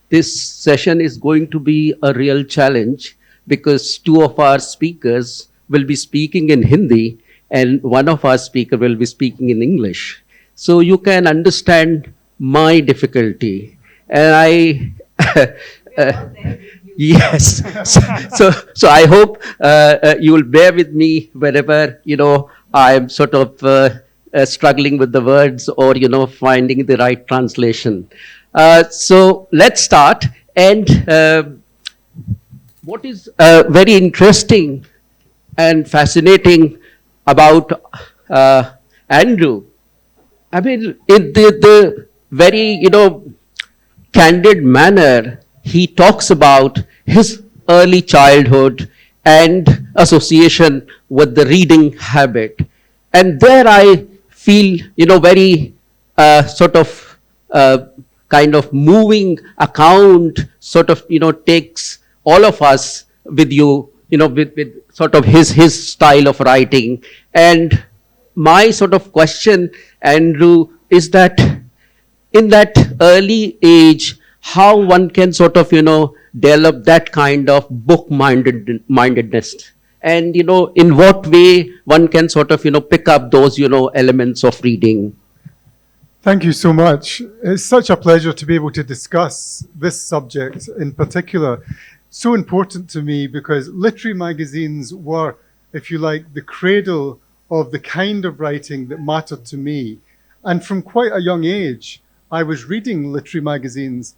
this session is going to be a real challenge because two of our speakers will be speaking in Hindi and one of our speaker will be speaking in English. So you can understand my difficulty. And I, uh, yes. So I hope you will bear with me wherever, I'm sort of struggling with the words or, finding the right translation. So let's start. And what is very interesting and fascinating about Andrew, I mean, in the very, candid manner, he talks about his early childhood and association with the reading habit. And there I feel, very sort of kind of moving account, sort of, takes all of us with you, with sort of his style of writing. And my sort of question, Andrew, is that in that early age, how one can sort of, develop that kind of mindedness. And, in what way one can sort of, pick up those, elements of reading. Thank you so much. It's such a pleasure to be able to discuss this subject in particular. So important to me because literary magazines were, if you like, the cradle of the kind of writing that mattered to me. And from quite a young age, I was reading literary magazines.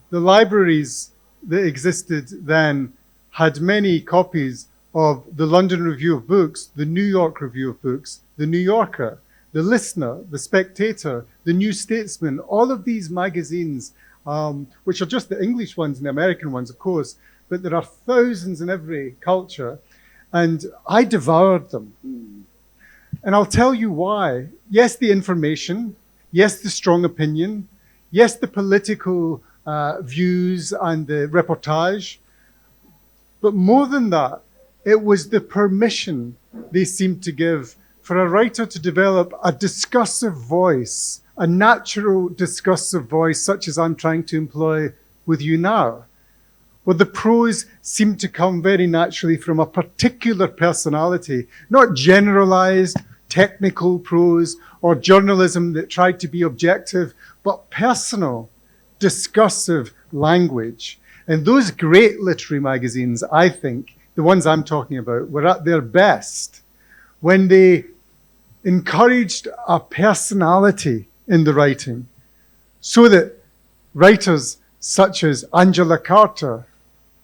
The libraries that existed then had many copies of the London Review of Books, the New York Review of Books, the New Yorker, the Listener, the Spectator, the New Statesman, all of these magazines, which are just the English ones and the American ones, of course, but there are thousands in every culture, and I devoured them. And I'll tell you why. Yes, the information, yes, the strong opinion, yes, the political views and the reportage, but more than that, it was the permission they seemed to give for a writer to develop a discursive voice, a natural discursive voice, such as I'm trying to employ with you now, where the prose seemed to come very naturally from a particular personality, not generalized technical prose or journalism that tried to be objective, but personal, discursive language. And those great literary magazines, I think, the ones I'm talking about, were at their best when they encouraged a personality in the writing, so that writers such as Angela Carter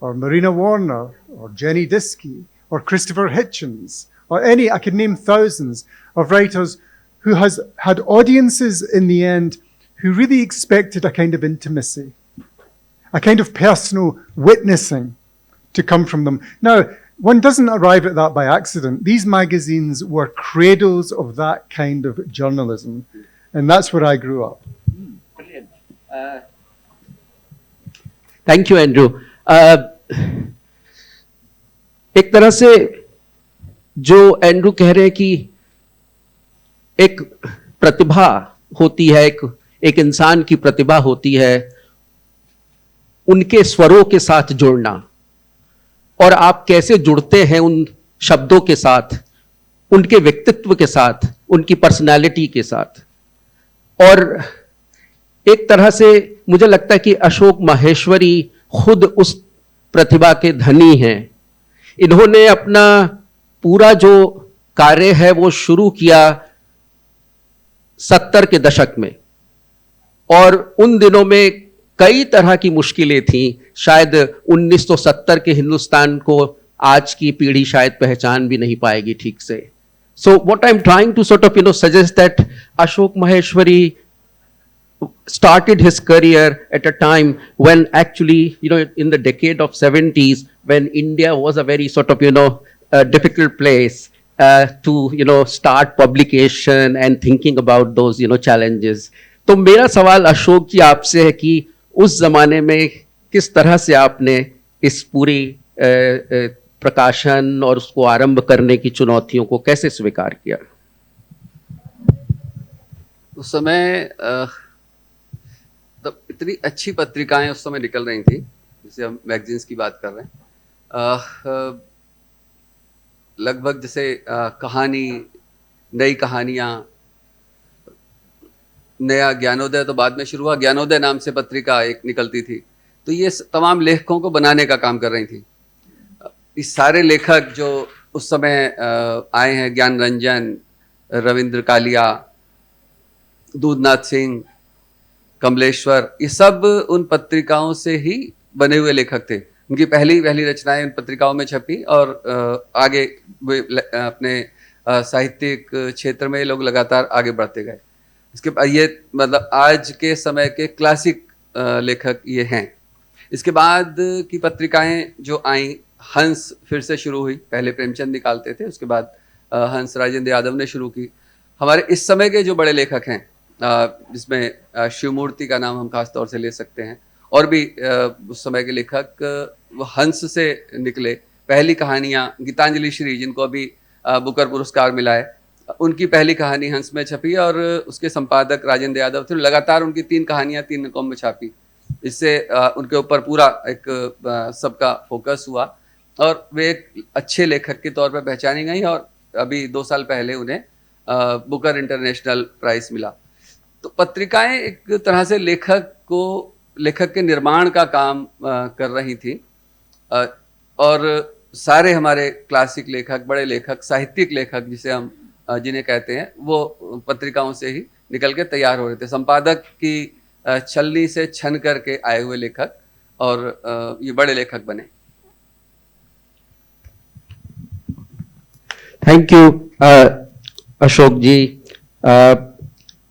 or Marina Warner or Jenny Diskey or Christopher Hitchens or any, I could name thousands of writers who had audiences in the end who really expected a kind of intimacy, a kind of personal witnessing to come from them. Now, one doesn't arrive at that by accident. These magazines were cradles of that kind of journalism, and that's where I grew up. Brilliant. Thank you, Andrew. एक तरह से जो Andrew कह रहे हैं कि एक प्रतिभा होती है, एक इंसान की प्रतिभा होती है उनके स्वरों के साथ जुड़ना, और आप कैसे जुड़ते हैं उन शब्दों के साथ, उनके व्यक्तित्व के साथ, उनकी पर्सनालिटी के साथ। और एक तरह से मुझे लगता है कि अशोक माहेश्वरी खुद उस प्रतिभा के धनी हैं। इन्होंने अपना पूरा जो कार्य है वो शुरू किया 70 के दशक में, और उन दिनों में कई तरह की मुश्किलें थीं। शायद 1970 के हिंदुस्तान को आज की पीढ़ी शायद पहचान भी नहीं पाएगी ठीक से। So what I'm trying to sort of suggest that Ashok Maheshwari started his career at a time when actually in the decade of 70s, when India was a very sort of difficult place to start publication and thinking about those challenges. तो मेरा सवाल अशोक जी आपसे है कि उस जमाने में किस तरह से आपने इस पूरी प्रकाशन और उसको आरंभ करने की चुनौतियों को कैसे स्वीकार किया? उस समय इतनी अच्छी पत्रिकाएं उस समय निकल रही थी, जैसे हम मैगजीन्स की बात कर रहे हैं, लगभग जैसे कहानी, नई कहानियां, नया ज्ञानोदय तो बाद में शुरू हुआ, ज्ञानोदय नाम से पत्रिका एक निकलती थी। तो ये तमाम लेखकों को बनाने का काम कर रही थी। इस सारे लेखक जो उस समय आए हैं, ज्ञान रंजन, रविंद्र कालिया, दूधनाथ सिंह, कमलेश्वर, ये सब उन पत्रिकाओं से ही बने हुए लेखक थे। उनकी पहली रचनाएं उन पत्रिकाओं में छपी और आगे वे अपने साहित्यिक क्षेत्र में लोग लगातार आगे बढ़ते गए। इसके बाद ये मतलब आज के समय के क्लासिक लेखक ये हैं। इसके बाद की पत्रिकाएं जो आई, हंस फिर से शुरू हुई। पहले प्रेमचंद निकालते थे, उसके बाद हंस राजेंद्र यादव ने शुरू की। हमारे इस समय के जो बड़े लेखक हैं, जिसमें शिवमूर्ति का नाम हम खास तौर से ले सकते हैं, और भी उस समय के लेखक वो हंस से निकले। पहली कहानियां गीतांजलि श्री, जिनको अभी बुकर पुरस्कार मिला है, उनकी पहली कहानी हंस में छपी और उसके संपादक राजेंद्र यादव थे। लगातार उनकी 3 कहानियां 3 अंकों में छापी। इससे उनके ऊपर पूरा एक सबका फोकस हुआ और वे एक अच्छे लेखक के तौर पर पहचानी गई और अभी 2 साल पहले उन्हें बुकर इंटरनेशनल प्राइज मिला। तो पत्रिकाएं एक तरह से लेखक के निर्माण का काम कर रही थी और सारे हमारे क्लासिक लेखक, बड़े लेखक, साहित्यिक लेखक जिसे हम जिन्हें कहते हैं, वो पत्रिकाओं से ही निकल के तैयार हो रहे थे। संपादक की छलनी से छन करके आए हुए लेखक और ये बड़े लेखक बने। Thank you, Ashok ji.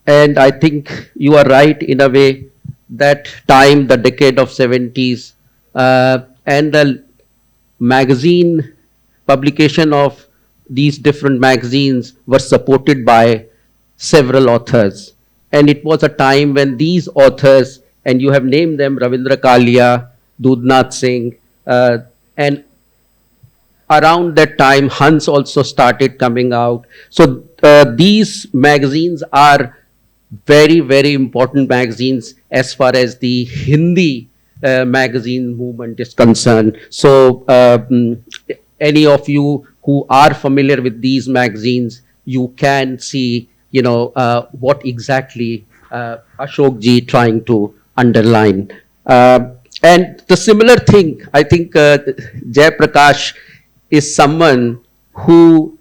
And I think you are right in a way that time, the decade of 70s, and the magazine publication of these different magazines were supported by several authors. And it was a time when these authors, and you have named them, Ravindra Kalia, Dudnath Singh, and around that time, Hans also started coming out. So these magazines are very, very important magazines as far as the Hindi magazine movement is concerned. So any of you who are familiar with these magazines, you can see, what exactly Ashok ji trying to underline. And the similar thing, I think Jay Prakash is someone who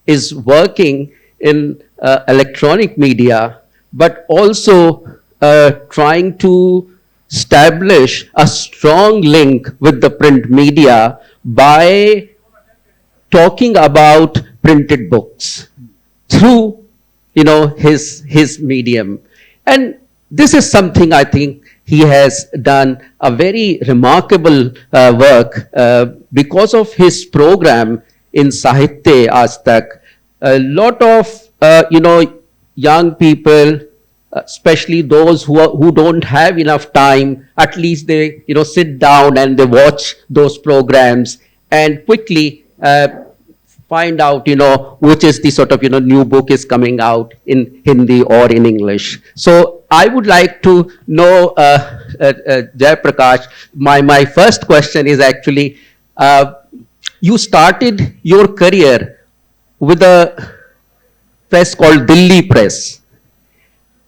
is working in electronic media, but also trying to establish a strong link with the print media by talking about printed books through, his medium. And this is something I think he has done a very remarkable work because of his program in Sahitya Aaj Tak. A lot of, young people, especially those who don't have enough time, at least they, sit down and they watch those programs and quickly find out, which is the sort of, new book is coming out in Hindi or in English. So I would like to know, Jay Prakash, my first question is actually, you started your career with a press called Delhi Press.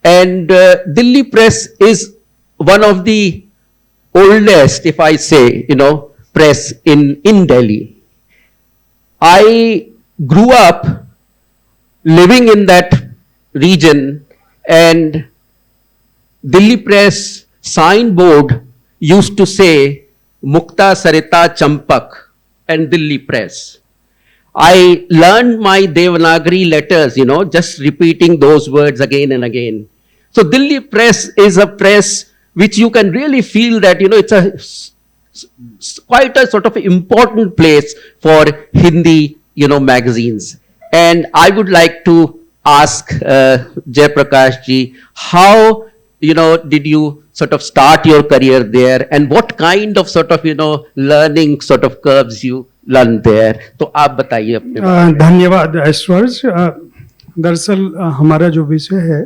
And Delhi Press is one of the oldest, if I say, press in Delhi. I grew up living in that region, and Delhi Press signboard used to say Mukta Sarita Champak and Delhi Press. I learned my Devanagari letters, just repeating those words again and again. So Delhi Press is a press which you can really feel that, it's quite a sort of important place for Hindi, magazines. And I would like to ask Jay Prakash ji, how, did you sort of start your career there, and what kind of sort of, learning sort of curves you learned there? तो आप बताइए अपने धन्यवाद ऐश्वर्य। दरअसल हमारा जो विषय है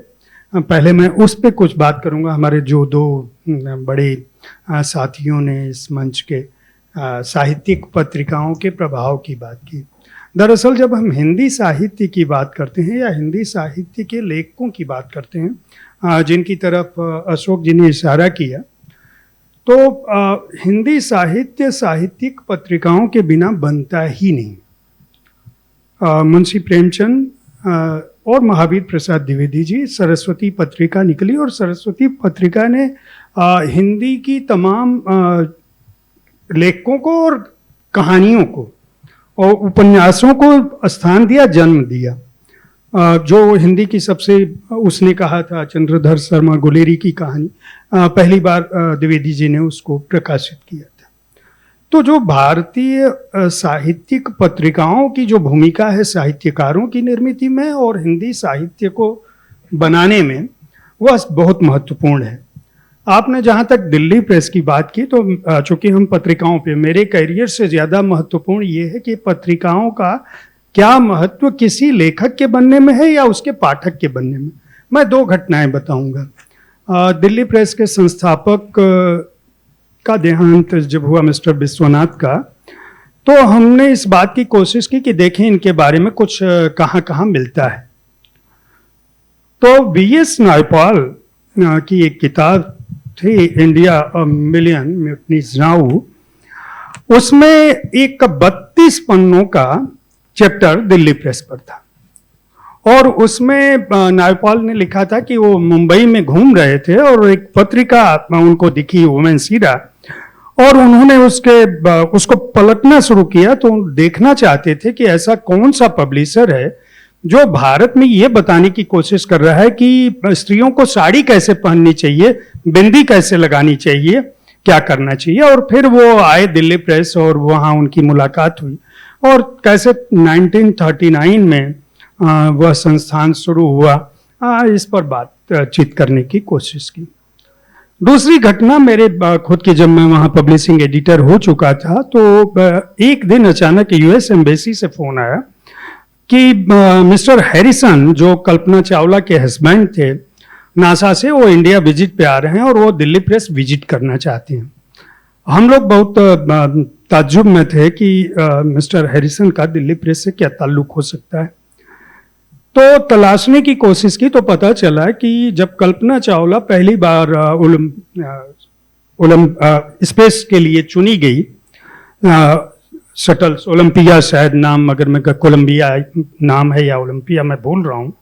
पहले मैं उस पे कुछ बात करूंगा। हमारे जो दो बड़े साथियों ने इस मंच के साहित्यिक पत्रिकाओं के प्रभाव की बात की। दरअसल जब हम हिंदी साहित्य की बात करते हैं या हिंदी साहित्य के लेखकों की बात करते हैं, जिनकी तरफ अशोक जी ने इशारा किया, तो हिंदी साहित्य साहित्यिक पत्रिकाओं के बिना बनता ही नहीं। मुंशी प्रेमचंद और महावीर प्रसाद द्विवेदी जी, सरस्वती पत्रिका निकली और सरस्वती पत्रिका ने हिंदी की तमाम लेखकों को और कहानियों को और उपन्यासों को स्थान दिया, जन्म दिया। जो हिंदी की सबसे, उसने कहा था चंद्रधर शर्मा गुलेरी की कहानी, पहली बार द्विवेदी जी ने उसको प्रकाशित किया था। तो जो भारतीय साहित्यिक पत्रिकाओं की जो भूमिका है साहित्यकारों की निर्मिति में और हिंदी साहित्य को बनाने में, वह बहुत महत्वपूर्ण है। आपने जहाँ तक दिल्ली प्रेस की बात की, तो चूंकि हम पत्रिकाओं पे, मेरे करियर से ज़्यादा महत्वपूर्ण ये है कि पत्रिकाओं का क्या महत्व किसी लेखक के बनने में है या उसके पाठक के बनने में। मैं दो घटनाएं बताऊंगा। दिल्ली प्रेस के संस्थापक का देहांत जब हुआ मिस्टर विश्वनाथ का, तो हमने इस बात की कोशिश की कि देखें इनके बारे में कुछ कहाँ कहाँ मिलता है। तो वीएस नायपॉल की एक किताब थी, India a million mutinies now, उसमें एक 32 पन्नों का चैप्टर दिल्ली प्रेस पर था और उसमें नायपॉल ने लिखा था कि वो मुंबई में घूम रहे थे और एक पत्रिका उनको दिखी, वुमेन सीरा, और उन्होंने उसको पलटना शुरू किया। तो देखना चाहते थे कि ऐसा कौन सा पब्लिशर है जो भारत में ये बताने की कोशिश कर रहा है कि स्त्रियों को साड़ी कैसे पहननी चाहिए, बिंदी कैसे लगानी चाहिए, क्या करना चाहिए। और फिर वो आए दिल्ली प्रेस और वहाँ उनकी मुलाकात हुई और कैसे 1939 में वह संस्थान शुरू हुआ, इस पर बातचीत करने की कोशिश की। दूसरी घटना मेरे खुद की, जब मैं वहाँ पब्लिशिंग एडिटर हो चुका था, तो एक दिन अचानक यूएस एम्बेसी से फोन आया कि मिस्टर हैरिसन, जो कल्पना चावला के हस्बैंड थे, नासा से, वो इंडिया विजिट पे आ रहे हैं और वो दिल्ली प्रेस विजिट करना चाहते हैं। हम लोग बहुत ताज्जुब में थे कि मिस्टर हैरिसन का दिल्ली प्रेस से क्या ताल्लुक हो सकता है। तो तलाशने की कोशिश की तो पता चला कि जब कल्पना चावला पहली बार स्पेस के लिए चुनी गई, शटल्स, ओलंपिया शायद नाम, अगर मैं कोलंबिया नाम है या ओलंपिया, मैं भूल रहा हूँ,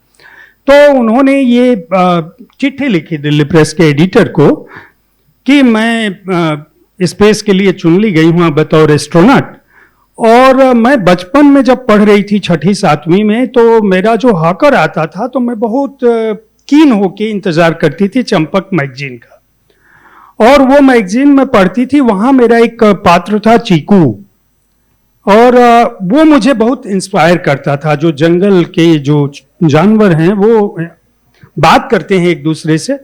तो उन्होंने ये चिट्ठी लिखी दिल्ली प्रेस के एडिटर को कि मैं स्पेस के लिए चुन ली गई हूँ बतौर एस्ट्रोनॉट, और मैं बचपन में जब पढ़ रही थी 6ठी 7वीं में, तो मेरा जो हॉकर आता था तो मैं बहुत कीन होके इंतजार करती थी चंपक मैगजीन का, और वो मैगजीन में पढ़ती थी। वहाँ मेरा एक पात्र था चीकू, और वो मुझे बहुत इंस्पायर करता था। जो जंगल के जो जानवर हैं वो बात करते हैं एक दूसरे से,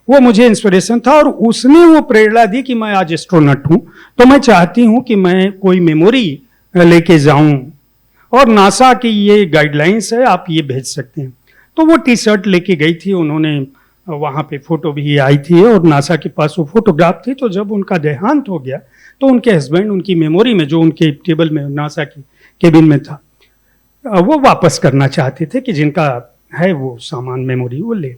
वो मुझे इंस्पिरेशन था और उसने वो प्रेरणा दी कि मैं आज एस्ट्रोनॉट हूँ, तो मैं चाहती हूँ कि मैं कोई मेमोरी लेके जाऊं, और नासा की ये गाइडलाइंस है, आप ये भेज सकते हैं। तो वो टी शर्ट लेके गई थी, उन्होंने वहाँ पे फोटो भी आई थी और नासा के पास वो फोटोग्राफ थी। तो जब उनका देहांत हो गया तो उनके हस्बैंड उनकी मेमोरी में, जो उनके टेबल में नासा की केबिन में था, वो वापस करना चाहते थे कि जिनका है वो सामान, मेमोरी, वो ले।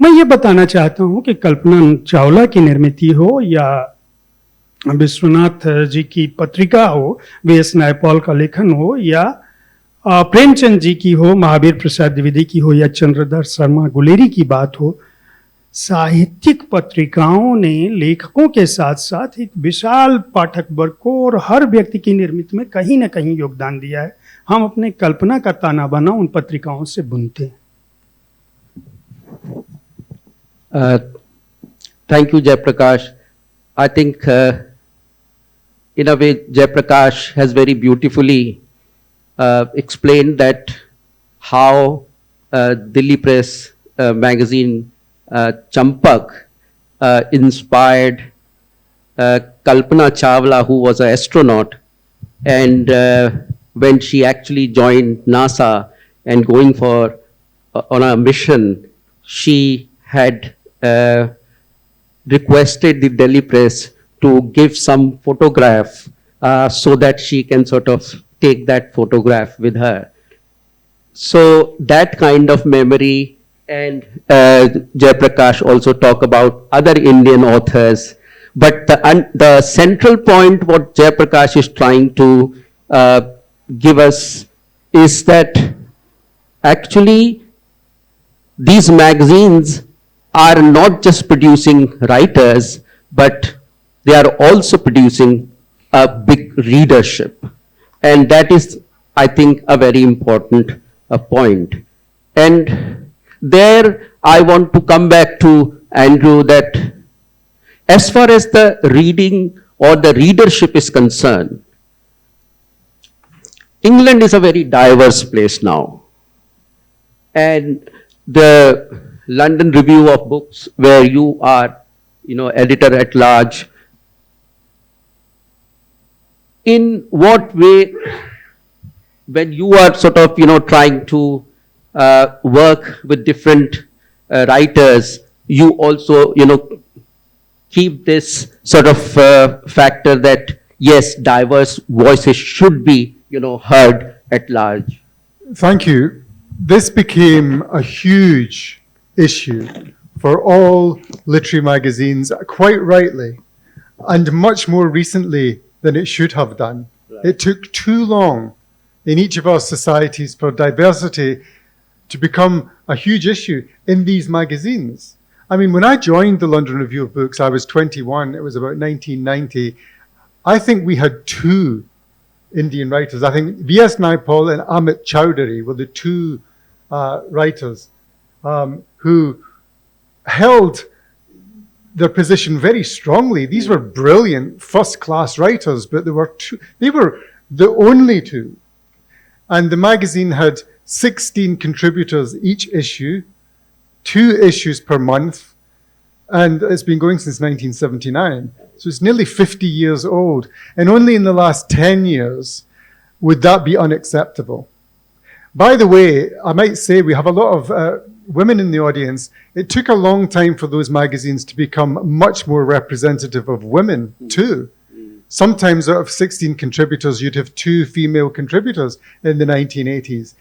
मैं ये बताना चाहता हूँ कि कल्पना चावला की निर्मित हो या विश्वनाथ जी की पत्रिका हो, वीएस नायपॉल का लेखन हो, या प्रेमचंद जी की हो, महावीर प्रसाद द्विवेदी की हो, या चंद्रधर शर्मा गुलेरी की बात हो, साहित्यिक पत्रिकाओं ने लेखकों के साथ साथ एक विशाल पाठक वर्ग को और हर व्यक्ति की निर्मिति में कहीं ना कहीं योगदान दिया है। हम अपने कल्पना का ताना बाना उन पत्रिकाओं से बुनते हैं। Thank you, Jayaprakash. I think in a way, Jayaprakash has very beautifully explained that how Delhi Press magazine Champak inspired Kalpana Chawla, who was an astronaut, and when she actually joined NASA and going for on a mission, she had requested the Delhi press to give some photograph so that she can sort of take that photograph with her. So that kind of memory, and Jayaprakash also talk about other Indian authors. But the central point what Jayaprakash is trying to give us is that actually these magazines are not just producing writers, but they are also producing a big readership. And that is, I think, a very important point. And there I want to come back to Andrew that as far as the reading or the readership is concerned, England is a very diverse place now. And the London Review of Books, where you are, editor at large, in what way, when you are sort of, trying to work with different writers, you also, keep this sort of factor that, yes, diverse voices should be, heard at large? Thank you. This became a huge issue for all literary magazines, quite rightly, and much more recently than it should have done. Right. It took too long in each of our societies for diversity to become a huge issue in these magazines. I mean, when I joined the London Review of Books, I was 21, it was about 1990. I think we had two Indian writers. I think V.S. Naipaul and Amit Chowdhury were the two writers who held their position very strongly. These were brilliant, first-class writers, but they were the only two. And the magazine had 16 contributors each issue, 2 issues per month, and it's been going since 1979. So it's nearly 50 years old. And only in the last 10 years would that be unacceptable. By the way, I might say we have a lot of women in the audience. It took a long time for those magazines to become much more representative of women too. Sometimes out of 16 contributors, you'd have 2 female contributors in the 1980s.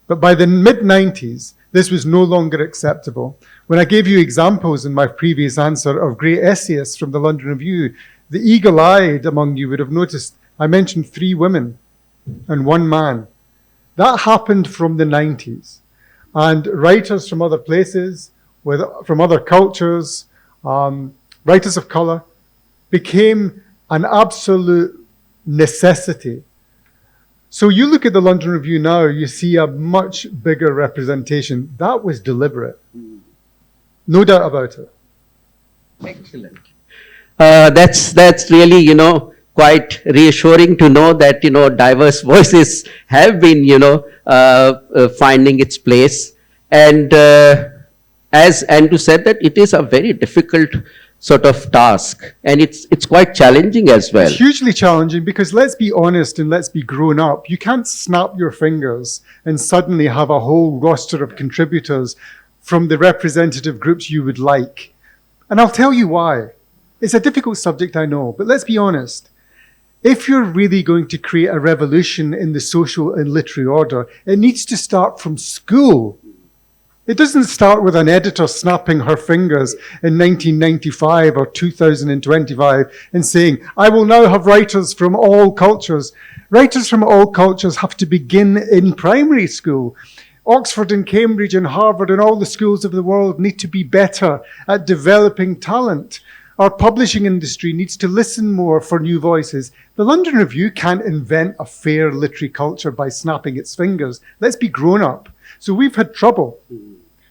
But by the mid-90s, this was no longer acceptable. When I gave you examples in my previous answer of great essayists from the London Review, the eagle-eyed among you would have noticed I mentioned 3 women and 1 man. That happened from the 90s. And writers from other places, from other cultures, writers of colour, became an absolute necessity. So you look at the London Review now, you see a much bigger representation. That was deliberate. No doubt about it. Excellent. That's really, quite reassuring to know that, diverse voices have been, finding its place. And as Andrew said, that it is a very difficult sort of task, and it's quite challenging as well. It's hugely challenging because let's be honest and let's be grown up. You can't snap your fingers and suddenly have a whole roster of contributors from the representative groups you would like. And I'll tell you why. It's a difficult subject, I know, but let's be honest. If you're really going to create a revolution in the social and literary order, it needs to start from school. It doesn't start with an editor snapping her fingers in 1995 or 2025 and saying, I will now have writers from all cultures. Writers from all cultures have to begin in primary school. Oxford and Cambridge and Harvard and all the schools of the world need to be better at developing talent. Our publishing industry needs to listen more for new voices. The London Review can't invent a fair literary culture by snapping its fingers. Let's be grown up. So we've had trouble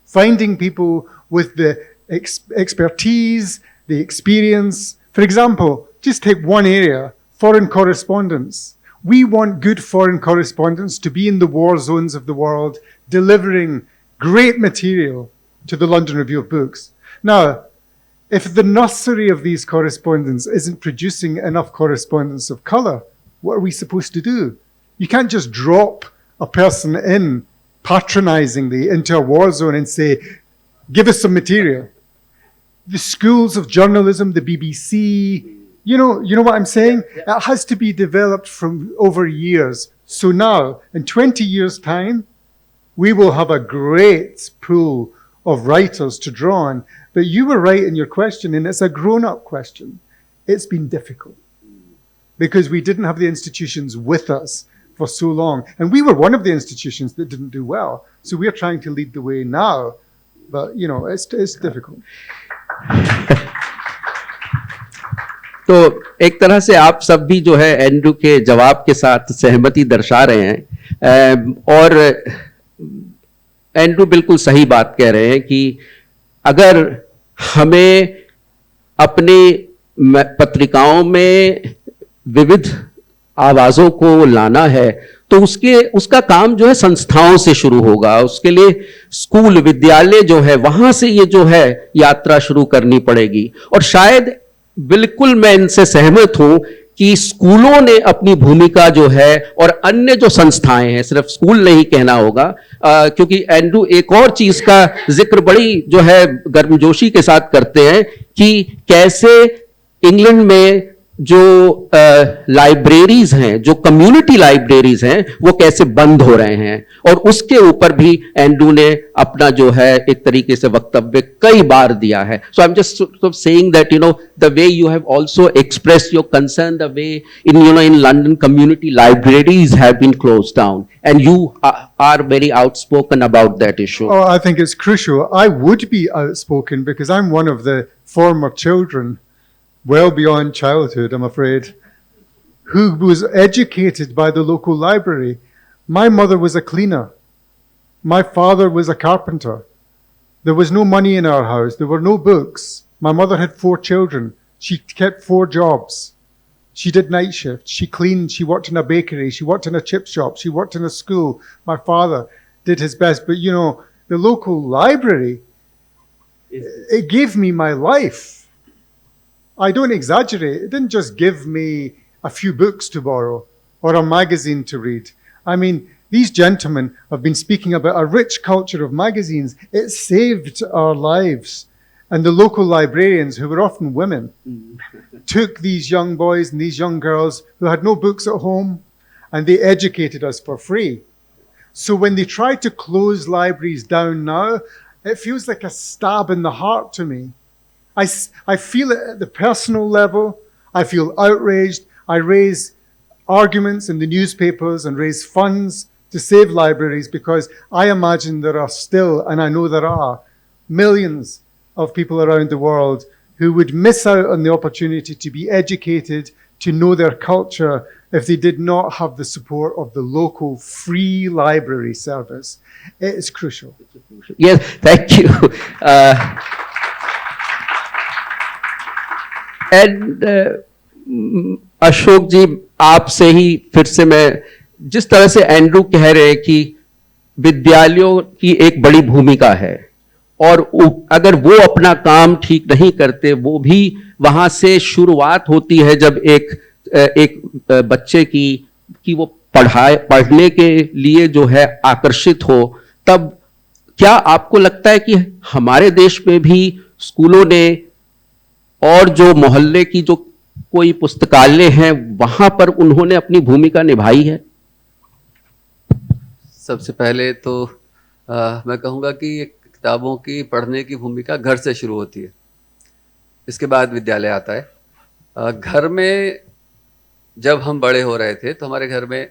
finding people with the expertise, the experience. For example, just take one area, foreign correspondence. We want good foreign correspondents to be in the war zones of the world, delivering great material to the London Review of Books. Now, if the nursery of these correspondents isn't producing enough correspondents of colour, what are we supposed to do? You can't just drop a person in patronisingly into a war zone and say, Give us some material. The schools of journalism, the BBC, you know what I'm saying? It has to be developed from over years. So now, in 20 years' time, we will have a great pool of writers to draw on. But you were right in your question, and it's a grown-up question. It's been difficult because we didn't have the institutions with us for so long. And we were one of the institutions that didn't do well. So we're trying to lead the way now. But, it's difficult. तो एक तरह से आप सब भी जो है Andrew के जवाब के साथ सहमति दर्शा रहे हैं, और एंड्रू बिल्कुल सही बात कह रहे हैं कि अगर हमें अपनी पत्रिकाओं में विविध आवाजों को लाना है तो उसका काम जो है संस्थाओं से शुरू होगा। उसके लिए स्कूल विद्यालय जो है वहां से ये जो है यात्रा शुरू करनी पड़ेगी। और शायद बिल्कुल मैं इनसे सहमत हूं कि स्कूलों ने अपनी भूमिका जो है और अन्य जो संस्थाएं हैं, सिर्फ स्कूल नहीं कहना होगा, क्योंकि एंड्रू एक और चीज का जिक्र बड़ी जो है गर्मजोशी के साथ करते हैं कि कैसे इंग्लैंड में जो लाइब्रेरीज हैं, जो कम्युनिटी लाइब्रेरीज हैं, वो कैसे बंद हो रहे हैं, और उसके ऊपर भी एंड्रू ने अपना जो है एक तरीके से वक्तव्य कई बार दिया है। So I am just saying that the way you have also expressed your concern, the way in London community libraries have been closed down and you are very outspoken about that issue. Oh, I think it's crucial. I would be outspoken because I'm one of the former children, well beyond childhood, I'm afraid, who was educated by the local library. My mother was a cleaner. My father was a carpenter. There was no money in our house. There were no books. My mother had 4 children. She kept 4 jobs. She did night shifts. She cleaned. She worked in a bakery. She worked in a chip shop. She worked in a school. My father did his best. But, the local library, it gave me my life. I don't exaggerate. It didn't just give me a few books to borrow or a magazine to read. I mean, these gentlemen have been speaking about a rich culture of magazines. It saved our lives. And the local librarians, who were often women, took these young boys and these young girls who had no books at home, and they educated us for free. So when they try to close libraries down now, it feels like a stab in the heart to me. I feel it at the personal level. I feel outraged. I raise arguments in the newspapers and raise funds to save libraries because I imagine there are still, and I know there are, millions of people around the world who would miss out on the opportunity to be educated, to know their culture, if they did not have the support of the local free library service. It is crucial. Yes, thank you. And Ashok ji, आपसे ही फिर से मैं, जिस तरह से Andrew कह रहे हैं कि विद्यालयों की एक बड़ी भूमिका है और अगर वो अपना काम ठीक नहीं करते, वो भी वहां से शुरुआत होती है जब एक बच्चे की वो पढ़ने के लिए जो है आकर्षित हो, तब क्या आपको लगता है कि हमारे देश में भी स्कूलों ने और जो मोहल्ले की जो कोई पुस्तकालय हैं वहां पर उन्होंने अपनी भूमिका निभाई है? सबसे पहले तो मैं कहूँगा कि किताबों की पढ़ने की भूमिका घर से शुरू होती है, इसके बाद विद्यालय आता है। घर में जब हम बड़े हो रहे थे तो हमारे घर में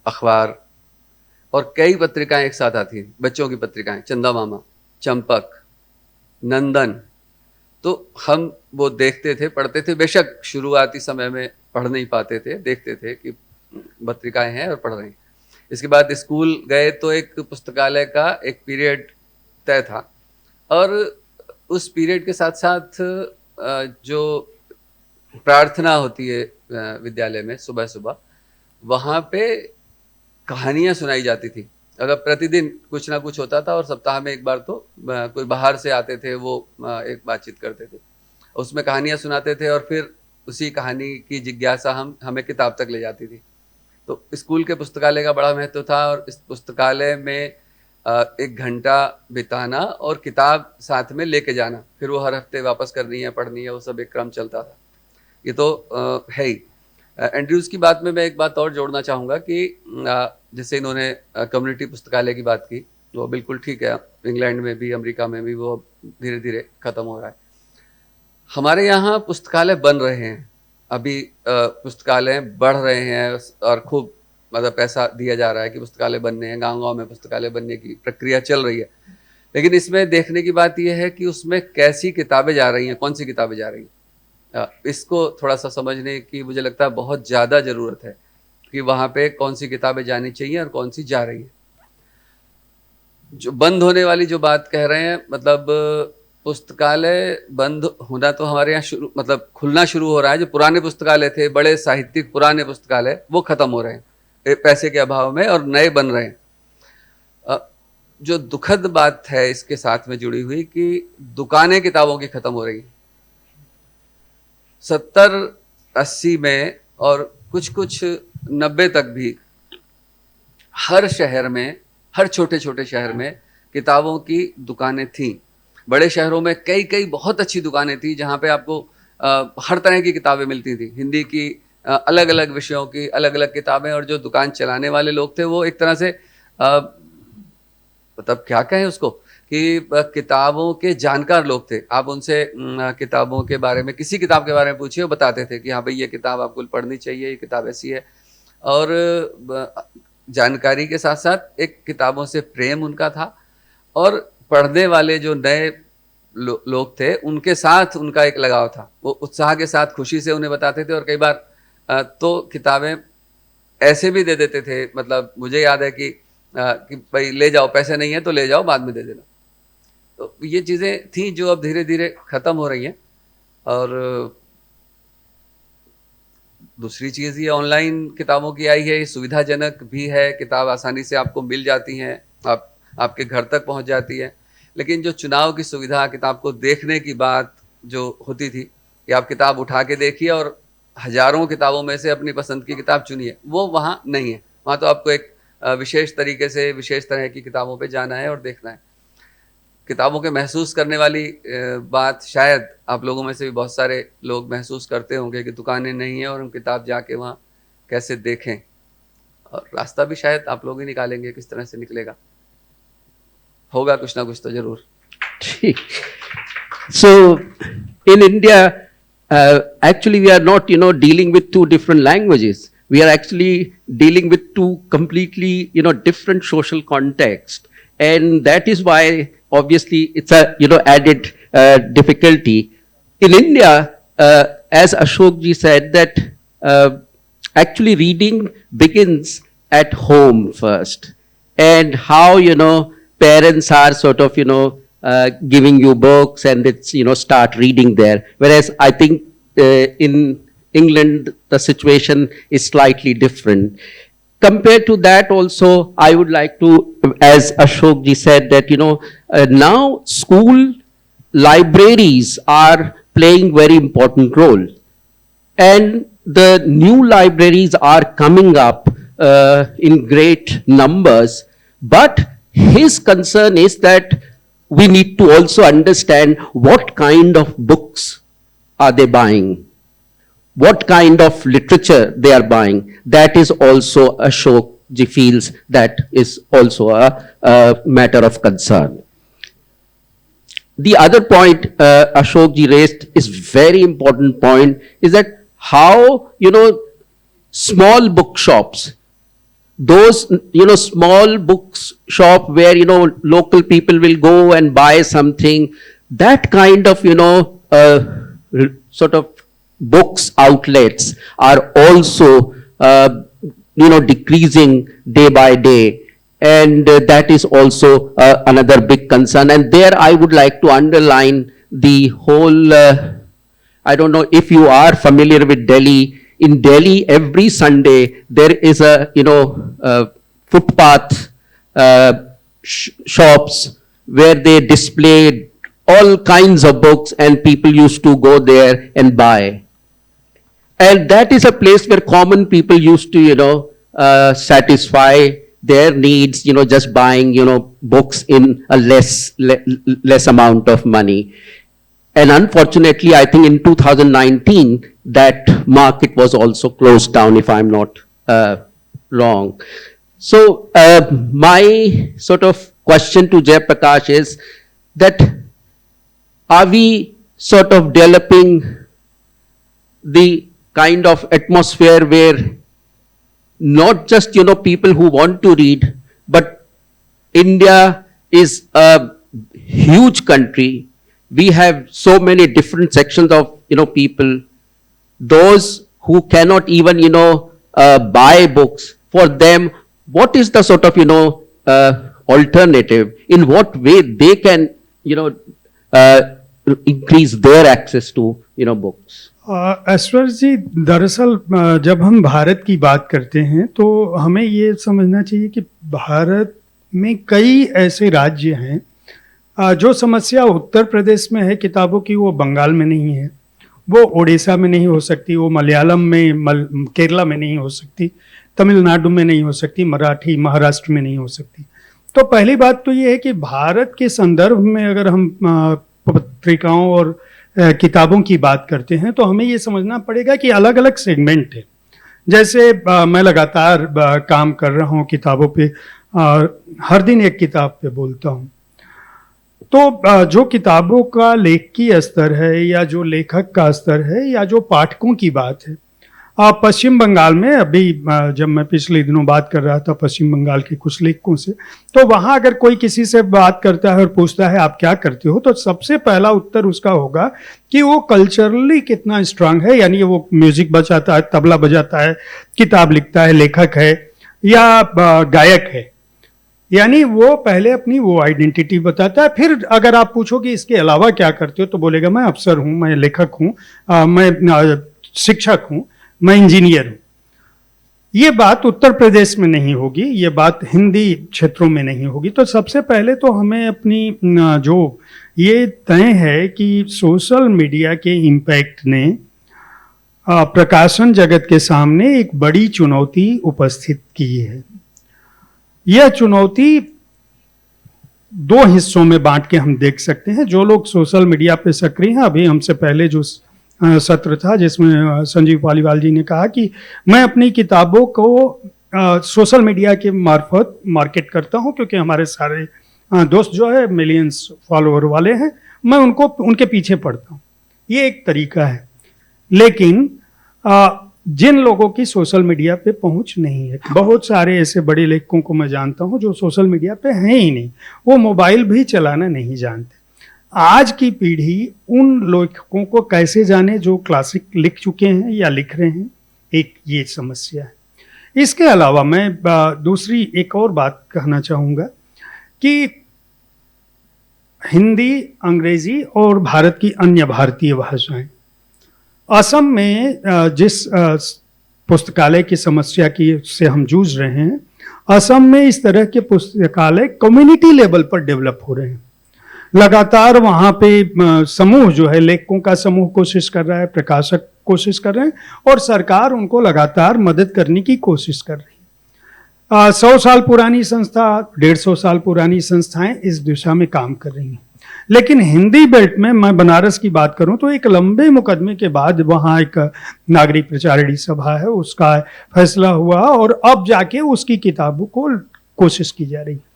अखबार और कई पत्रिकाएं एक साथ आती थी, बच्चों की पत्रिकाएं, चंदा मामा, चंपक, नंदन, तो हम वो देखते थे, पढ़ते थे। बेशक शुरुआती समय में पढ़ नहीं पाते थे, देखते थे कि पत्रिकाएं हैं और पढ़ रहे हैं। इसके बाद स्कूल गए तो एक पुस्तकालय का एक पीरियड तय था, और उस पीरियड के साथ साथ जो प्रार्थना होती है विद्यालय में सुबह सुबह, वहाँ पे कहानियाँ सुनाई जाती थी। अगर प्रतिदिन कुछ ना कुछ होता था और सप्ताह में एक बार तो कोई बाहर से आते थे, वो एक बातचीत करते थे, उसमें कहानियाँ सुनाते थे, और फिर उसी कहानी की जिज्ञासा हमें किताब तक ले जाती थी। तो स्कूल के पुस्तकालय का बड़ा महत्व था, और इस पुस्तकालय में एक घंटा बिताना और किताब साथ में लेके जाना, फिर वो हर हफ्ते वापस करनी है, पढ़नी है, वो सब एक क्रम चलता था। ये तो है ही। एंड्रयूज की बात में मैं एक बात और जोड़ना चाहूँगा कि जैसे इन्होंने कम्युनिटी पुस्तकालय की बात की, वो बिल्कुल ठीक है। इंग्लैंड में भी, अमेरिका में भी वो धीरे धीरे ख़त्म हो रहा है। हमारे यहाँ पुस्तकालय बन रहे हैं, अभी पुस्तकालय बढ़ रहे हैं और खूब मतलब पैसा दिया जा रहा है कि पुस्तकालय बनने हैं, गांव-गांव में पुस्तकालय बनने की प्रक्रिया चल रही है। लेकिन इसमें देखने की बात यह है कि उसमें कैसी किताबें जा रही हैं, कौन सी किताबें जा रही हैं। इसको थोड़ा सा समझने की मुझे लगता है बहुत ज़्यादा ज़रूरत है कि वहाँ पे कौन सी किताबें जानी चाहिए और कौन सी जा रही हैं। जो बंद होने वाली जो बात कह रहे हैं, मतलब पुस्तकालय बंद होना तो हमारे यहाँ शुरू मतलब खुलना शुरू हो रहा है। जो पुराने पुस्तकालय थे, बड़े साहित्यिक पुराने पुस्तकालय, वो ख़त्म हो रहे हैं पैसे के अभाव में और नए बन रहे हैं। जो दुखद बात है इसके साथ में जुड़ी हुई कि दुकानें किताबों की ख़त्म हो रही हैं। 70-80 में और कुछ 90 तक भी हर शहर में, हर छोटे छोटे शहर में किताबों की दुकानें थीं। बड़े शहरों में कई बहुत अच्छी दुकानें थी जहाँ पे आपको हर तरह की किताबें मिलती थी। हिंदी की अलग अलग विषयों की अलग अलग किताबें, और जो दुकान चलाने वाले लोग थे वो एक तरह से मतलब क्या कहें उसको कि किताबों के जानकार लोग थे। आप उनसे किताबों के बारे में, किसी किताब के बारे में पूछिए, वो बताते थे कि हाँ भाई ये किताब आपको पढ़नी चाहिए, ये किताब ऐसी है। और जानकारी के साथ साथ एक किताबों से प्रेम उनका था, और पढ़ने वाले जो नए लोग थे उनके साथ उनका एक लगाव था। वो उत्साह के साथ खुशी से उन्हें बताते थे, और कई बार तो किताबें ऐसे भी दे देते थे। मतलब मुझे याद है कि भाई ले जाओ, पैसे नहीं है तो ले जाओ, बाद में दे देना। तो ये चीज़ें थी जो अब धीरे धीरे ख़त्म हो रही हैं। और दूसरी चीज़ ये ऑनलाइन किताबों की आई है, ये सुविधाजनक भी है, किताब आसानी से आपको मिल जाती हैं, आपके घर तक पहुंच जाती है। लेकिन जो चुनाव की सुविधा, किताब को देखने की बात जो होती थी कि आप किताब उठा के देखिए और हजारों किताबों में से अपनी पसंद की किताब चुनिए, वो वहाँ नहीं है। वहाँ तो आपको एक विशेष तरीके से विशेष तरह की किताबों पे जाना है और देखना है। किताबों के महसूस करने वाली बात शायद आप लोगों में से भी बहुत सारे लोग महसूस करते होंगे कि दुकानें नहीं हैं और हम किताब जाके वहाँ कैसे देखें, और रास्ता भी शायद आप लोग ही निकालेंगे, किस तरह से निकलेगा, होगा कुछ ना कुछ तो जरूर। So in India, actually we are not, dealing with two different languages. We are actually dealing with two completely, different social context. And that is why, obviously, it's a, added difficulty. In India, as Ashok ji said, that actually reading begins at home first. And how, parents are sort of, giving you books and it's, start reading there. Whereas I think in England, the situation is slightly different. Compared to that also, I would like to, as Ashok ji said, that, now school libraries are playing very important role. And the new libraries are coming up in great numbers. But his concern is that we need to also understand what kind of books are they buying, what kind of literature they are buying. That is also Ashok ji feels that is also a matter of concern. The other point Ashok ji raised is very important point, is that how, small bookshops, those, small books shop where, local people will go and buy something, that kind of, sort of books outlets are also, decreasing day by day. And that is also another big concern. And there I would like to underline the whole, I don't know if you are familiar with Delhi. In Delhi, every Sunday, there is a, footpath shops where they display all kinds of books and people used to go there and buy. And that is a place where common people used to, satisfy their needs, just buying, books in a less amount of money. And unfortunately, I think in 2019, that market was also closed down, if I'm not wrong. So my sort of question to Jayaprakash is that are we sort of developing the kind of atmosphere where not just, people who want to read, but India is a huge country. We have so many different sections of, people. Those who cannot even, buy books, for them, what is the sort of, alternative? In what way they can, increase their access to, books? ऐश्वर्य जी, दरअसल जब हम भारत की बात करते हैं तो हमें ये समझना चाहिए कि भारत में कई ऐसे राज्य हैं जो समस्या उत्तर प्रदेश में है किताबों की, वो बंगाल में नहीं है, वो उड़ीसा में नहीं हो सकती, वो मलयालम में केरला में नहीं हो सकती, तमिलनाडु में नहीं हो सकती, मराठी महाराष्ट्र में नहीं हो सकती। तो पहली बात तो ये है कि भारत के संदर्भ में अगर हम पत्रिकाओं और किताबों की बात करते हैं तो हमें ये समझना पड़ेगा कि अलग अलग सेगमेंट है। जैसे मैं लगातार काम कर रहा हूँ किताबों पे, हर दिन एक किताब पे बोलता हूँ, तो जो किताबों का लेखकीय स्तर है या जो लेखक का स्तर है या जो पाठकों की बात है, पश्चिम बंगाल में अभी जब मैं पिछले दिनों बात कर रहा था पश्चिम बंगाल के कुछ लेखकों से, तो वहाँ अगर कोई किसी से बात करता है और पूछता है आप क्या करते हो, तो सबसे पहला उत्तर उसका होगा कि वो कल्चरली कितना स्ट्रांग है, यानी वो म्यूजिक बजाता है, तबला बजाता है, किताब लिखता है, लेखक है या गायक है। यानी वो पहले अपनी वो आइडेंटिटी बताता है, फिर अगर आप पूछो कि इसके अलावा क्या करते हो तो बोलेगा मैं अफसर हूँ, मैं लेखक हूँ, मैं शिक्षक हूँ, मैं इंजीनियर हूँ। ये बात उत्तर प्रदेश में नहीं होगी, ये बात हिंदी क्षेत्रों में नहीं होगी। तो सबसे पहले तो हमें अपनी जो ये तय है कि सोशल मीडिया के इम्पैक्ट ने प्रकाशन जगत के सामने एक बड़ी चुनौती उपस्थित की है। यह चुनौती दो हिस्सों में बांट के हम देख सकते हैं। जो लोग सोशल मीडिया पे सक्रिय हैं, अभी हमसे पहले जो सत्र था जिसमें संजीव पालीवाल जी ने कहा कि मैं अपनी किताबों को सोशल मीडिया के मार्फत मार्केट करता हूं, क्योंकि हमारे सारे दोस्त जो है मिलियंस फॉलोअर वाले हैं, मैं उनको उनके पीछे पड़ता हूं। ये एक तरीका है, लेकिन जिन लोगों की सोशल मीडिया पे पहुंच नहीं है, बहुत सारे ऐसे बड़े लेखकों को मैं जानता हूं जो सोशल मीडिया पे हैं ही नहीं, वो मोबाइल भी चलाना नहीं जानते। आज की पीढ़ी उन लेखकों को कैसे जाने जो क्लासिक लिख चुके हैं या लिख रहे हैं, एक ये समस्या है। इसके अलावा मैं दूसरी एक और बात कहना चाहूँगा कि हिंदी, अंग्रेजी और भारत की अन्य भारतीय भाषाएं, असम में जिस पुस्तकालय की समस्या की से हम जूझ रहे हैं, असम में इस तरह के पुस्तकालय कम्युनिटी लेवल पर डेवलप हो रहे हैं। लगातार वहाँ पे समूह जो है, लेखकों का समूह कोशिश कर रहा है, प्रकाशक कोशिश कर रहे हैं और सरकार उनको लगातार मदद करने की कोशिश कर रही है। 100 साल पुरानी संस्था, 150 साल पुरानी संस्थाएं इस दिशा में काम कर रही हैं। लेकिन हिंदी बेल्ट में मैं बनारस की बात करूं तो एक लंबे मुकदमे के बाद वहाँ एक नागरिक प्रचारिणी सभा है, उसका फैसला हुआ और अब जाके उसकी किताबों को कोशिश की जा रही है।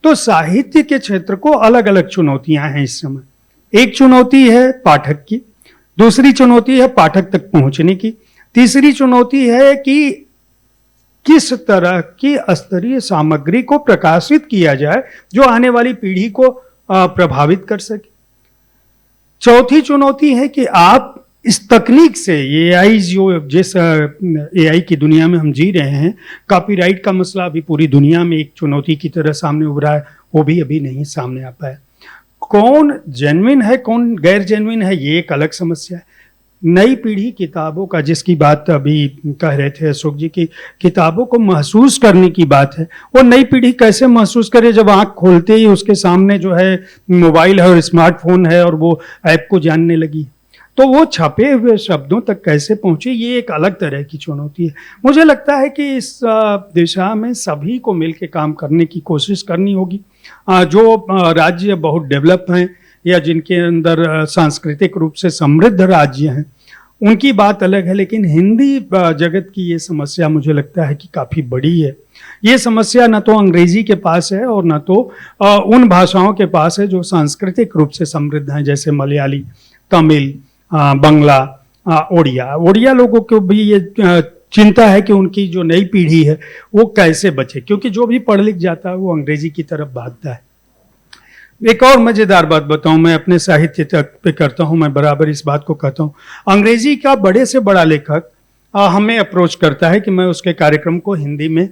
तो साहित्य के क्षेत्र को अलग अलग चुनौतियां हैं इस समय। एक चुनौती है पाठक की, दूसरी चुनौती है पाठक तक पहुंचने की, तीसरी चुनौती है कि किस तरह की स्तरीय सामग्री को प्रकाशित किया जाए जो आने वाली पीढ़ी को प्रभावित कर सके। चौथी चुनौती है कि आप इस तकनीक से, एआई जो जिस एआई की दुनिया में हम जी रहे हैं, कॉपीराइट का मसला अभी पूरी दुनिया में एक चुनौती की तरह सामने उभरा है, वो भी अभी नहीं सामने आ पाया। कौन जेन्युइन है, कौन गैर जेन्युइन है, ये एक अलग समस्या है। नई पीढ़ी किताबों का, जिसकी बात अभी कह रहे थे अशोक जी की, किताबों को महसूस करने की बात है। वो नई पीढ़ी कैसे महसूस करे जब आंख खोलते ही उसके सामने जो है मोबाइल है और स्मार्टफोन है और वो ऐप को जानने लगी। तो वो छपे हुए शब्दों तक कैसे पहुंचे, ये एक अलग तरह की चुनौती है। मुझे लगता है कि इस दिशा में सभी को मिलकर काम करने की कोशिश करनी होगी। जो राज्य बहुत डेवलप हैं या जिनके अंदर सांस्कृतिक रूप से समृद्ध राज्य हैं, उनकी बात अलग है, लेकिन हिंदी जगत की ये समस्या मुझे लगता है कि काफ़ी बड़ी है। ये समस्या न तो अंग्रेजी के पास है और न तो उन भाषाओं के पास है जो सांस्कृतिक रूप से समृद्ध हैं, जैसे मलयाली, तमिल, बंगला, ओडिया लोगों को भी ये चिंता है कि उनकी जो नई पीढ़ी है वो कैसे बचे, क्योंकि जो भी पढ़ लिख जाता है वो अंग्रेजी की तरफ भागता है। एक और मजेदार बात बताऊं, मैं अपने साहित्य तक पे करता हूं, मैं बराबर इस बात को कहता हूं, अंग्रेजी का बड़े से बड़ा लेखक हमें अप्रोच करता है कि मैं उसके कार्यक्रम को हिंदी में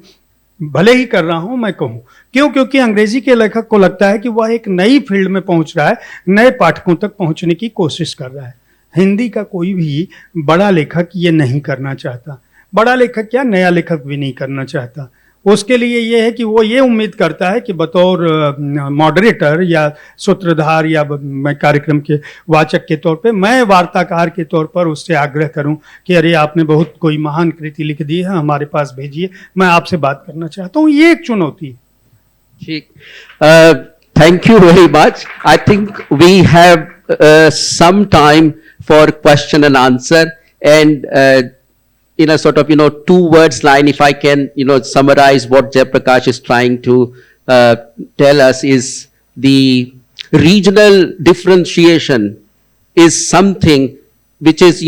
भले ही कर रहा हूं मैं कहूं, क्यों? क्योंकि अंग्रेजी के लेखक को लगता है कि वह एक नई फील्ड में पहुंच रहा है, नए पाठकों तक पहुंचने की कोशिश कर रहा है। हिंदी का कोई भी बड़ा लेखक ये नहीं करना चाहता। बड़ा लेखक क्या, नया लेखक भी नहीं करना चाहता। उसके लिए ये है कि वो ये उम्मीद करता है कि बतौर मॉडरेटर या सूत्रधार या मैं कार्यक्रम के वाचक के तौर पे, मैं वार्ताकार के तौर पर उससे आग्रह करूं कि अरे आपने बहुत कोई महान कृति लिख दी है, हमारे पास भेजिए, मैं आपसे बात करना चाहता हूं। ये एक चुनौती है। ठीक, thank you very much. I think we have some time for question and answer, and in a sort of, 2 words line, if I can, summarize what Jayaprakash is trying to tell us, is the regional differentiation is something which is,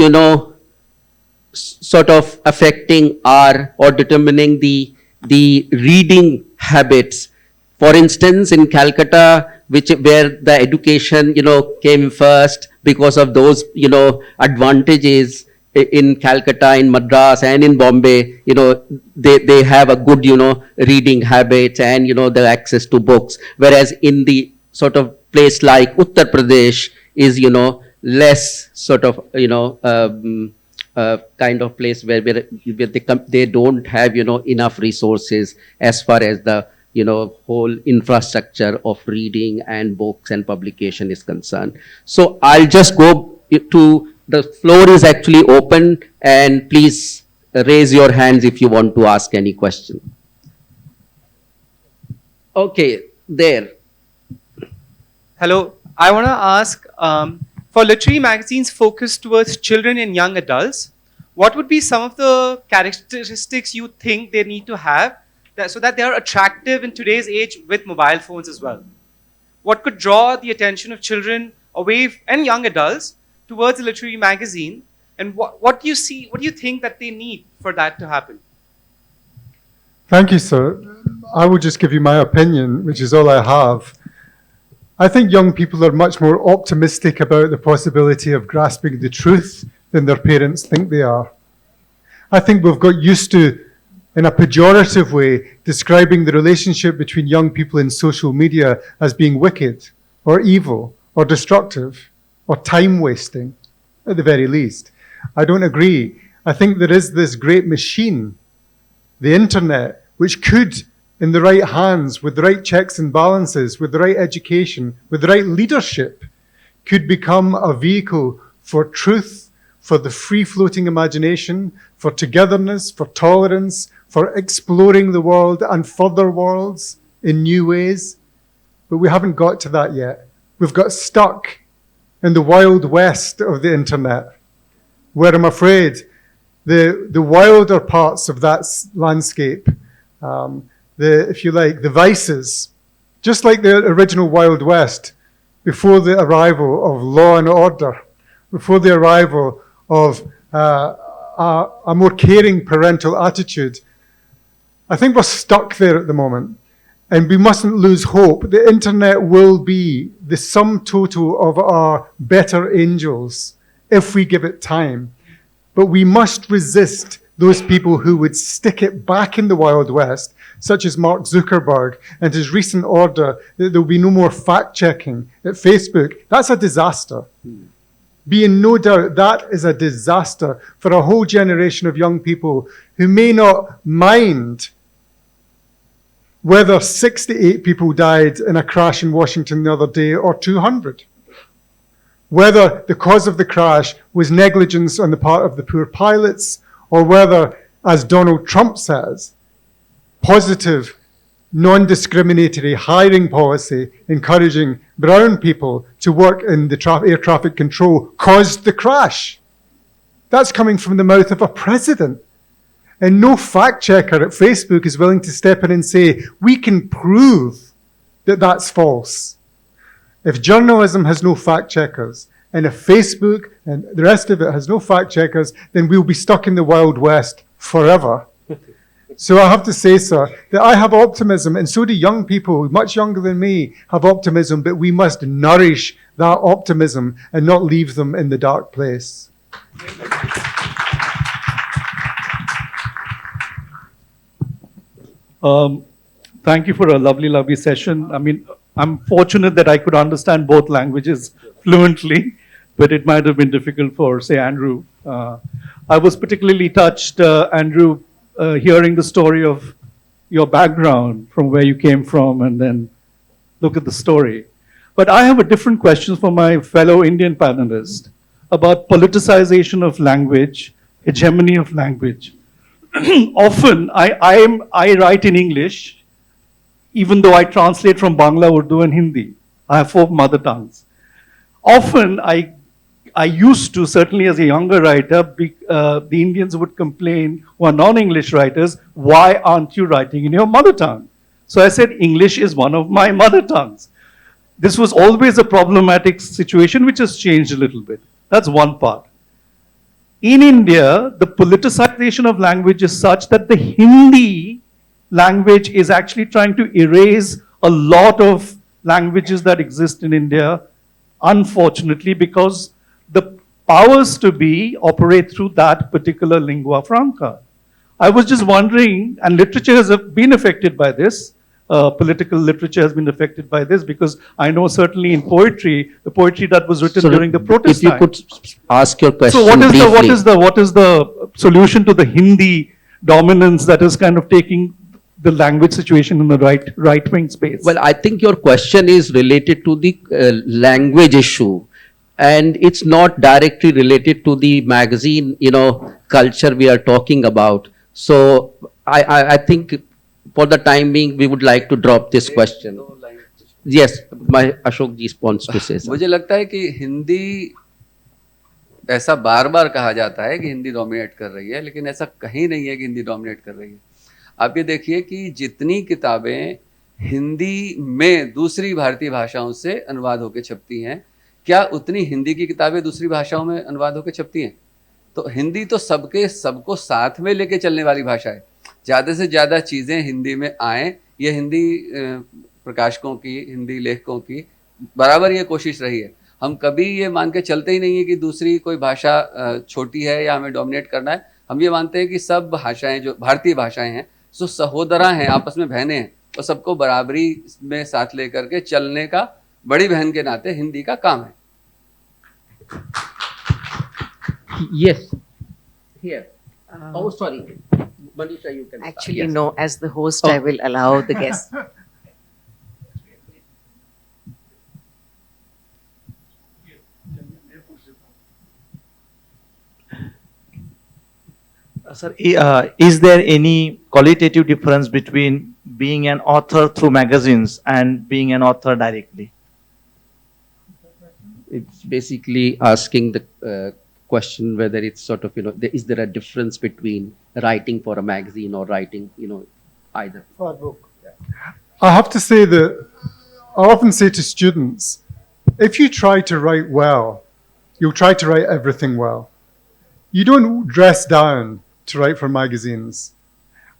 sort of affecting or determining the reading habits. For instance, in Calcutta, where the education, came first, because of those, advantages in Calcutta, in Madras, and in Bombay, they have a good, reading habits and, the access to books. Whereas in the sort of place like Uttar Pradesh is, less sort of, kind of place where they don't have, enough resources as far as the, whole infrastructure of reading and books and publication is concerned. So I'll just go to, the floor is actually open, and please raise your hands if you want to ask any question. Okay, there. Hello, I want to ask, for literary magazines focused towards children and young adults, what would be some of the characteristics you think they need to have so that they are attractive in today's age with mobile phones as well? What could draw the attention of children and young adults towards a literary magazine, and what do you think that they need for that to happen? Thank you, sir. I will just give you my opinion, which is all I have. I think young people are much more optimistic about the possibility of grasping the truth than their parents think they are. I think we've got used to, in a pejorative way, describing the relationship between young people in social media as being wicked or evil or destructive or time-wasting, at the very least. I don't agree. I think there is this great machine, the internet, which could, in the right hands, with the right checks and balances, with the right education, with the right leadership, could become a vehicle for truth, for the free-floating imagination, for togetherness, for tolerance, for exploring the world and further worlds in new ways. But we haven't got to that yet. We've got stuck in the wild west of the internet, where I'm afraid the wilder parts of that landscape, if you like, the vices, just like the original Wild West, before the arrival of law and order, before the arrival of a more caring parental attitude, I think we're stuck there at the moment. And we mustn't lose hope. The internet will be the sum total of our better angels if we give it time. But we must resist those people who would stick it back in the Wild West, such as Mark Zuckerberg and his recent order that there will be no more fact-checking at Facebook. That's a disaster. Be in no doubt that is a disaster for a whole generation of young people who may not mind whether 68 people died in a crash in Washington the other day or 200. whether the cause of the crash was negligence on the part of the poor pilots, or whether, as Donald Trump says, positive, non-discriminatory hiring policy encouraging brown people to work in the air traffic control caused the crash. That's coming from the mouth of a president. And no fact checker at Facebook is willing to step in and say, we can prove that that's false. If journalism has no fact checkers, and if Facebook and the rest of it has no fact checkers, then we'll be stuck in the Wild West forever. So I have to say, sir, that I have optimism, and so do young people, much younger than me, have optimism, but we must nourish that optimism and not leave them in the dark place. Thank you for a lovely, lovely session. I mean, I'm fortunate that I could understand both languages fluently, but it might have been difficult for, say, Andrew. I was particularly touched, Andrew, hearing the story of your background, from where you came from, and then look at the story. But I have a different question for my fellow Indian panelist about politicization of language, hegemony of language. Often, I write in English, even though I translate from Bangla, Urdu, and Hindi. I have 4 mother tongues. Often, I used to, certainly as a younger writer, the Indians would complain, who are non-English writers, why aren't you writing in your mother tongue? So I said, English is one of my mother tongues. This was always a problematic situation, which has changed a little bit. That's one part. In India, the politicization of language is such that the Hindi language is actually trying to erase a lot of languages that exist in India, unfortunately, because the powers to be operate through that particular lingua franca. I was just wondering, and literature has been affected by this, political literature has been affected by this, because I know certainly in poetry, the poetry that was written during the protest If you time. could ask your question So what is briefly. the solution to the Hindi dominance that is kind of taking the language situation in the right wing space? Well, I think your question is related to the language issue, and it's not directly related to the magazine, culture we are talking about. So I think for the time being, we would like to drop this question. Yes, my Ashok ji wants to say something. मुझे लगता है कि हिंदी ऐसा बार बार कहा जाता है कि Hindi dominate कर रही है, लेकिन ऐसा कहीं नहीं है कि हिंदी डोमिनेट कर रही है। आप ये देखिए कि जितनी किताबें हिंदी में दूसरी भारतीय भाषाओं से अनुवाद होकर छपती हैं, क्या उतनी हिंदी की किताबें दूसरी भाषाओं में अनुवाद होकर छपती हैं? तो हिंदी तो सबको साथ में लेके चलने वाली भाषा है। ज़्यादा से ज़्यादा चीज़ें हिंदी में आएँ, ये हिंदी प्रकाशकों की, हिंदी लेखकों की बराबर ये कोशिश रही है। हम कभी ये मान के चलते ही नहीं है कि दूसरी कोई भाषा छोटी है या हमें डोमिनेट करना है। हम ये मानते हैं कि सब भाषाएं जो भारतीय भाषाएं हैं, सो सहोदरा हैं, आपस में बहनें हैं, और सबको बराबरी में साथ लेकर के चलने का बड़ी बहन के नाते हिंदी का काम है। Yes, here. Oh, sorry. Manisha, you can Actually, start. Yes. no, as the host, I will allow the guest. Sir, is there any qualitative difference between being an author through magazines and being an author directly? It's basically asking the question whether it's sort of, is there a difference between writing for a magazine or writing, either? I have to say that I often say to students, if you try to write well, you'll try to write everything well. You don't dress down to write for magazines.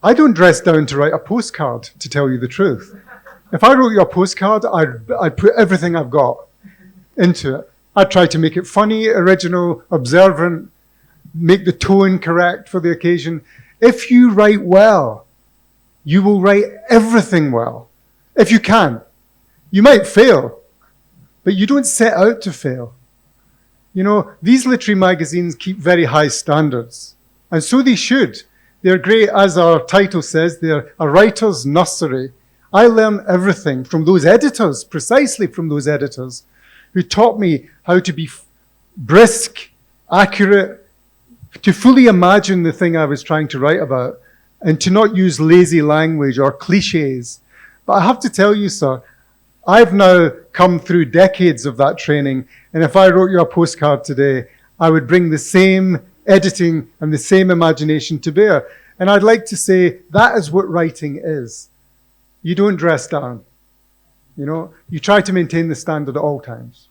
I don't dress down to write a postcard, to tell you the truth. If I wrote you a postcard, I'd put everything I've got into it. I'd try to make it funny, original, observant, make the tone correct for the occasion. If you write well, you will write everything well. If you can. You might fail, but you don't set out to fail. These literary magazines keep very high standards, and so they should. They're great, as our title says, they're a writer's nursery. I learn everything from those editors, precisely from those editors, who taught me how to be brisk, accurate, to fully imagine the thing I was trying to write about, and to not use lazy language or cliches. But I have to tell you, sir, I've now come through decades of that training, and if I wrote you a postcard today, I would bring the same editing and the same imagination to bear. And I'd like to say that is what writing is. You don't dress down. You know, you try to maintain the standard at all times.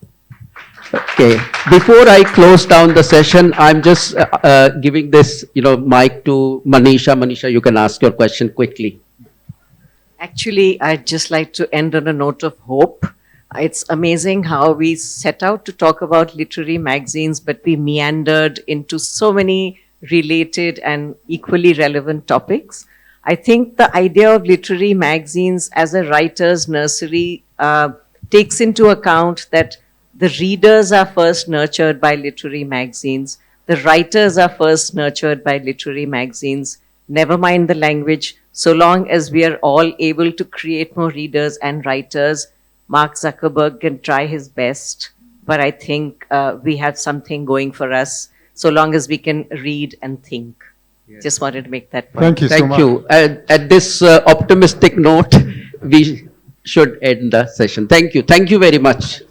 Okay, before I close down the session, I'm just giving this, mic to Manisha. Manisha, you can ask your question quickly. Actually, I'd just like to end on a note of hope. It's amazing how we set out to talk about literary magazines, but we meandered into so many related and equally relevant topics. I think the idea of literary magazines as a writer's nursery takes into account that the readers are first nurtured by literary magazines, the writers are first nurtured by literary magazines, never mind the language, so long as we are all able to create more readers and writers. Mark Zuckerberg can try his best, but I think we have something going for us, so long as we can read and think. Just wanted to make that point. Thank you so Thank much. you. At this optimistic note, we should end the session. Thank you. Thank you very much.